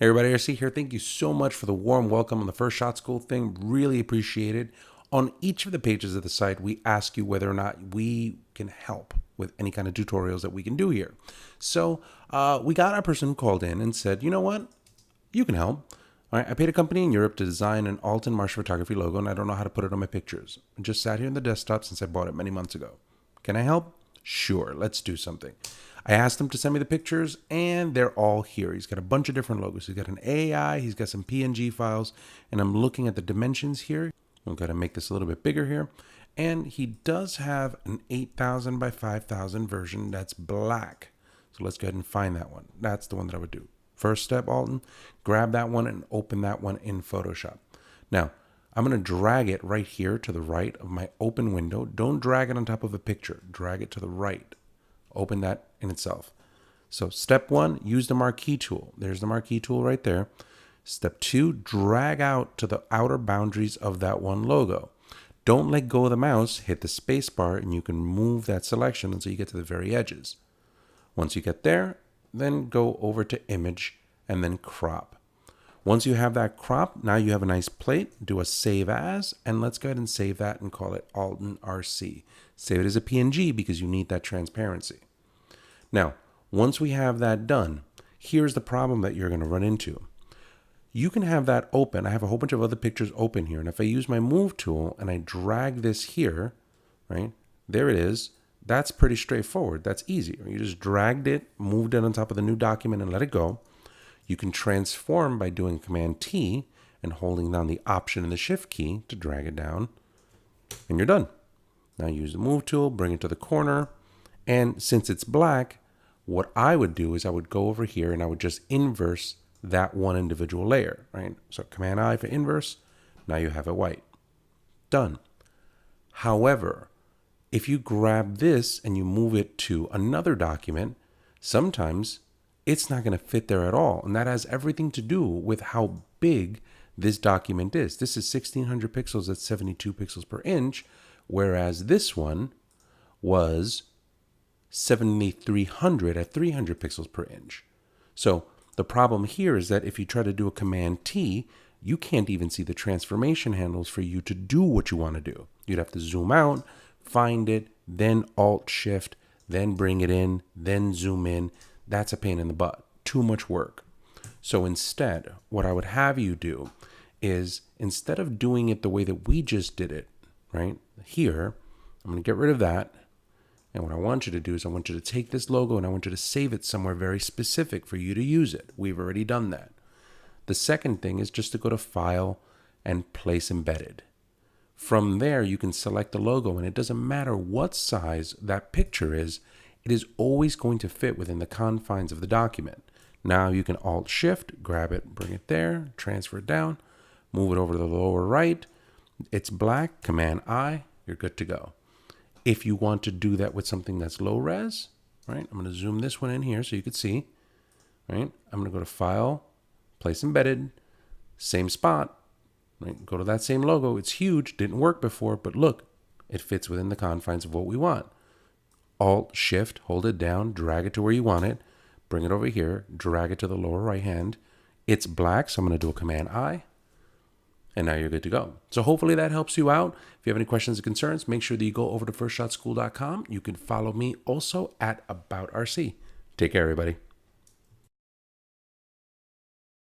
Hey everybody, RC here. Thank you so much for the warm welcome on the First Shot School thing. Really appreciate it. On each of the pages of the site, we ask you whether or not we can help with any kind of tutorials that we can do here. So we got a person who called in and said, you know what? You can help. All right, I paid a company in Europe to design an Alton Marsh photography logo, and I don't know how to put it on my pictures. I just sat here on the desktop since I bought it many months ago. Can I help? Sure, let's do something. I asked him to send me the pictures, and they're all here. He's got a bunch of different logos. He's got an AI, he's got some PNG files, and I'm looking at the dimensions here. I've got to make this a little bit bigger here. And he does have an 8,000 by 5,000 version that's black. So let's go ahead and find that one. That's the one that I would do. First step, Alton, grab that one and open that one in Photoshop. Now, I'm going to drag it right here to the right of my open window. Don't drag it on top of a picture. Drag it to the right. Open that in itself. So step one, use the marquee tool. There's the marquee tool right there. Step two, drag out to the outer boundaries of that one logo. Don't let go of the mouse, hit the space bar, and you can move that selection until you get to the very edges. Once you get there, then go over to image and then crop. Once you have that crop, now you have a nice plate. Do a save as, and let's go ahead and save that and call it Alton RC. Save it as a PNG because you need that transparency. Now, once we have that done, here's the problem that you're going to run into. You can have that open. I have a whole bunch of other pictures open here, and if I use my move tool and I drag this here, right, there it is. That's pretty straightforward. That's easy. You just dragged it, moved it on top of the new document and let it go. You can transform by doing Command T and holding down the Option and the Shift key to drag it down, and you're done. Now use the move tool, bring it to the corner, and since it's black, what I would do is I would go over here and I would just inverse that one individual layer, right? So Command I for inverse, now you have it white. Done. However, if you grab this and you move it to another document, sometimes it's not going to fit there at all. And that has everything to do with how big this document is. This is 1600 pixels at 72 pixels per inch, whereas this one was 7300 at 300 pixels per inch. So the problem here is that if you try to do a Command T, you can't even see the transformation handles for you to do what you want to do. You'd have to zoom out, find it, then Alt Shift, then bring it in, then zoom in. That's a pain in the butt. Too much work. So instead, what I would have you do is instead of doing it the way that we just did it, right here, I'm going to get rid of that. And what I want you to do is I want you to take this logo and I want you to save it somewhere very specific for you to use it. We've already done that. The second thing is just to go to File and Place Embedded. From there, you can select the logo, and it doesn't matter what size that picture is, it is always going to fit within the confines of the document. Now you can Alt-Shift, grab it, bring it there, transfer it down, move it over to the lower right. It's black, Command-I, you're good to go. If you want to do that with something that's low res, right, I'm going to zoom this one in here so you can see, right? I'm going to go to File, Place Embedded, same spot, right? Go to that same logo. It's huge, didn't work before, but look, it fits within the confines of what we want. Alt, Shift, hold it down, drag it to where you want it, bring it over here, drag it to the lower right hand. It's black, so I'm going to do a Command-I. And now you're good to go. So hopefully that helps you out. If you have any questions or concerns, make sure that you go over to firstshotschool.com. You can follow me also at AboutRC. Take care, everybody.